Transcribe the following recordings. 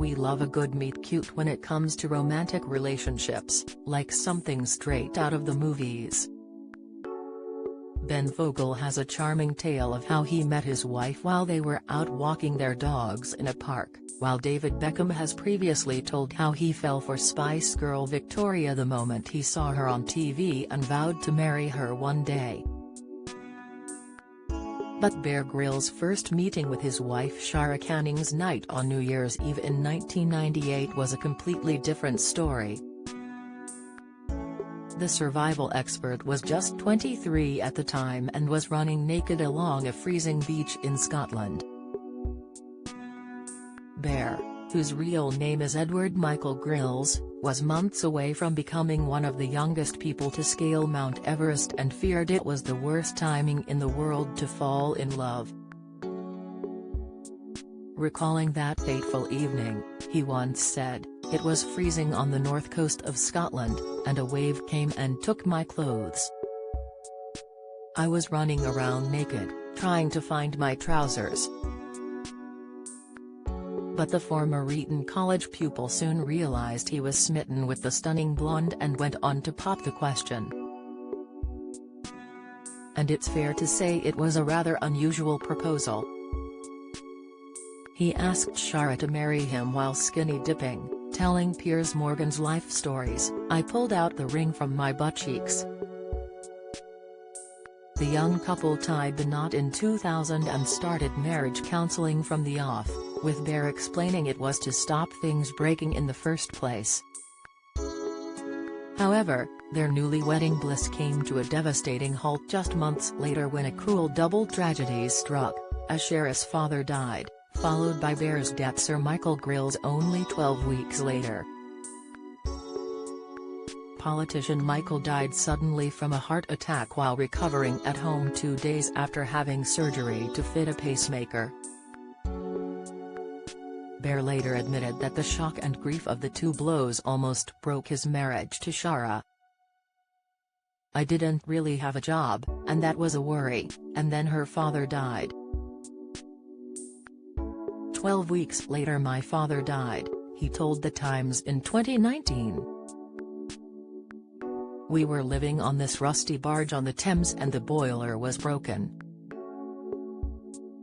we love a good meet-cute when it comes to romantic relationships, like something straight out of the movies. Ben Vogel has a charming tale of how he met his wife while they were out walking their dogs in a park, while David Beckham has previously told how he fell for Spice Girl Victoria the moment he saw her on TV and vowed to marry her one day. But Bear Grylls' first meeting with his wife Shara Canning's night on New Year's Eve in 1998 was a completely different story. The survival expert was just 23 at the time and was running naked along a freezing beach in Scotland. Bear, whose real name is Edward Michael Grylls, was months away from becoming one of the youngest people to scale Mount Everest and feared it was the worst timing in the world to fall in love. Recalling that fateful evening, he once said, "It was freezing on the north coast of Scotland, and a wave came and took my clothes. I was running around naked, trying to find my trousers." But the former Eton College pupil soon realized he was smitten with the stunning blonde and went on to pop the question. And it's fair to say it was a rather unusual proposal. He asked Shara to marry him while skinny dipping, telling Piers Morgan's Life Stories, "I pulled out the ring from my butt cheeks." The young couple tied the knot in 2000 and started marriage counseling from the off, with Bear explaining it was to stop things breaking in the first place. However, their newlywed bliss came to a devastating halt just months later when a cruel double tragedy struck, as Shara's father died, followed by Bear's death Sir Michael Grylls only 12 weeks later. Politician Michael died suddenly from a heart attack while recovering at home 2 days after having surgery to fit a pacemaker. Bear later admitted that the shock and grief of the two blows almost broke his marriage to Shara. "I didn't really have a job, and that was a worry, and then her father died. 12 weeks later my father died," he told The Times in 2019. "We were living on this rusty barge on the Thames and the boiler was broken.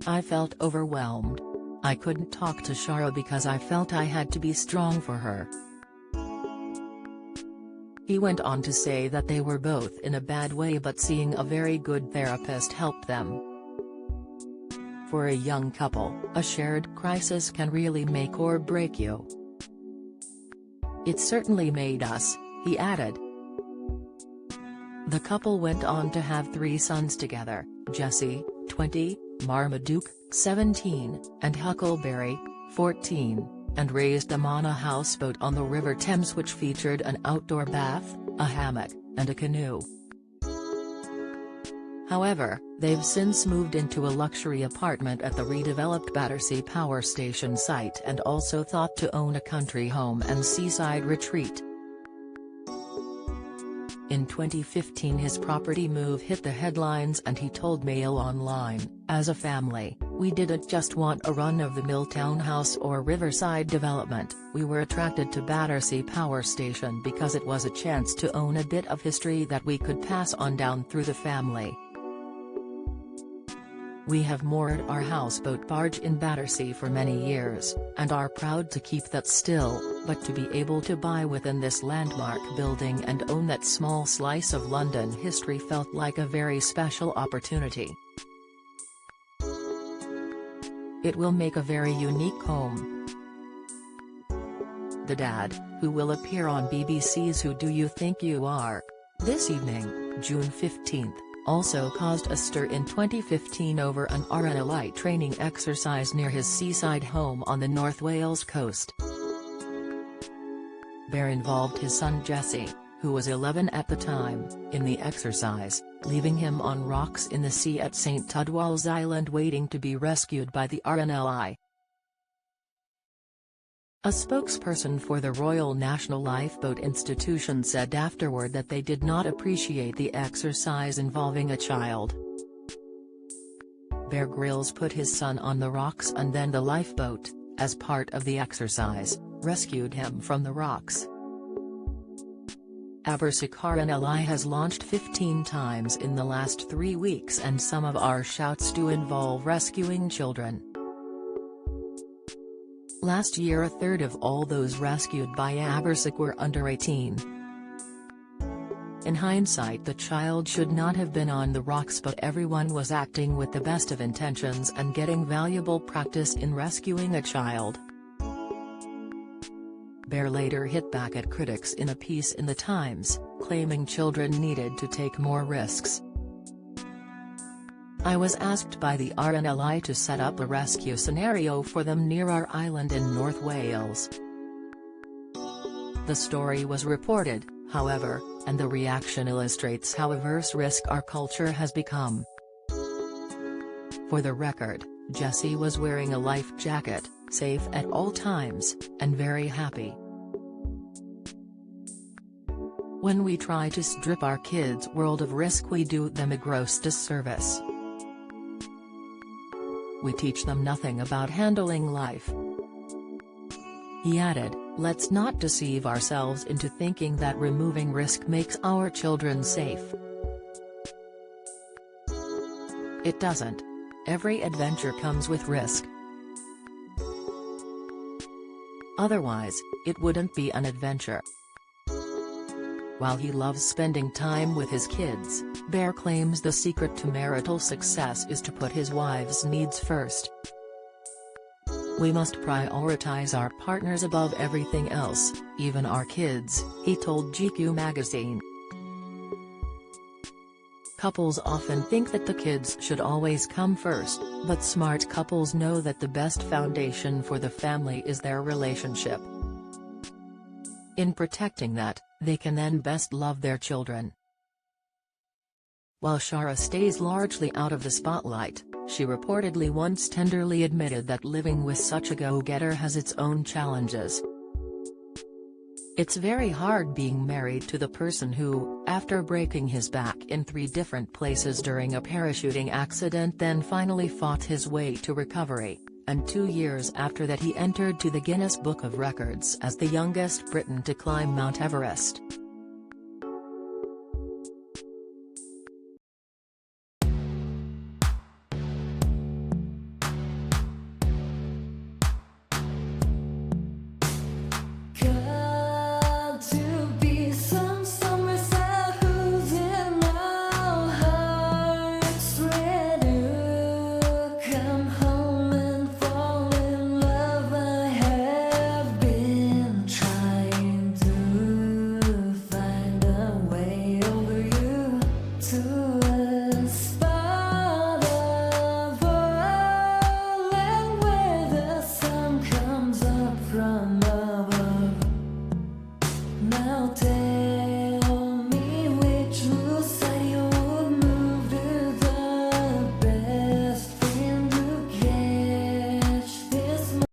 I felt overwhelmed. I couldn't talk to Shara because I felt I had to be strong for her." He went on to say that they were both in a bad way but seeing a very good therapist helped them. "For a young couple, a shared crisis can really make or break you. It certainly made us," he added. The couple went on to have 3 sons together, Jesse, 20, Marmaduke, 17, and Huckleberry, 14, and raised them on a houseboat on the River Thames which featured an outdoor bath, a hammock, and a canoe. However, they've since moved into a luxury apartment at the redeveloped Battersea Power Station site and also thought to own a country home and seaside retreat. In 2015 his property move hit the headlines and he told Mail Online, "As a family, we didn't just want a run-of-the-mill townhouse or riverside development, we were attracted to Battersea Power Station because it was a chance to own a bit of history that we could pass on down through the family. We have moored our houseboat barge in Battersea for many years, and are proud to keep that still, but to be able to buy within this landmark building and own that small slice of London history felt like a very special opportunity. It will make a very unique home." The dad, who will appear on BBC's Who Do You Think You Are? This evening, June 15, also caused a stir in 2015 over an RNLI training exercise near his seaside home on the North Wales coast. Bear involved his son Jesse, who was 11 at the time, in the exercise, leaving him on rocks in the sea at St Tudwall's Island waiting to be rescued by the RNLI. A spokesperson for the Royal National Lifeboat Institution said afterward that they did not appreciate the exercise involving a child. Bear Grylls put his son on the rocks and then the lifeboat, as part of the exercise, rescued him from the rocks. RNLI has launched 15 times in the last 3 weeks, and some of our shouts do involve rescuing children. Last year, a third of all those rescued by Abersic were under 18. In hindsight, the child should not have been on the rocks, but everyone was acting with the best of intentions and getting valuable practice in rescuing a child. Bear later hit back at critics in a piece in The Times, claiming children needed to take more risks. "I was asked by the RNLI to set up a rescue scenario for them near our island in North Wales." The story was reported, however, and the reaction illustrates how averse risk our culture has become. For the record, Jessie was wearing a life jacket, safe at all times, and very happy. When we try to strip our kids' world of risk, we do them a gross disservice. We teach them nothing about handling life. He added, "Let's not deceive ourselves into thinking that removing risk makes our children safe. It doesn't. Every adventure comes with risk. Otherwise, it wouldn't be an adventure." While he loves spending time with his kids, Bear claims the secret to marital success is to put his wife's needs first. "We must prioritize our partners above everything else, even our kids," he told GQ magazine. Couples often think that the kids should always come first, but smart couples know that the best foundation for the family is their relationship. In protecting that, they can then best love their children. While Shara stays largely out of the spotlight, she reportedly once tenderly admitted that living with such a go-getter has its own challenges. "It's very hard being married to the person who, after breaking his back in 3 different places during a parachuting accident, then finally fought his way to recovery, and 2 years after that he entered to the Guinness Book of Records as the youngest Briton to climb Mount Everest."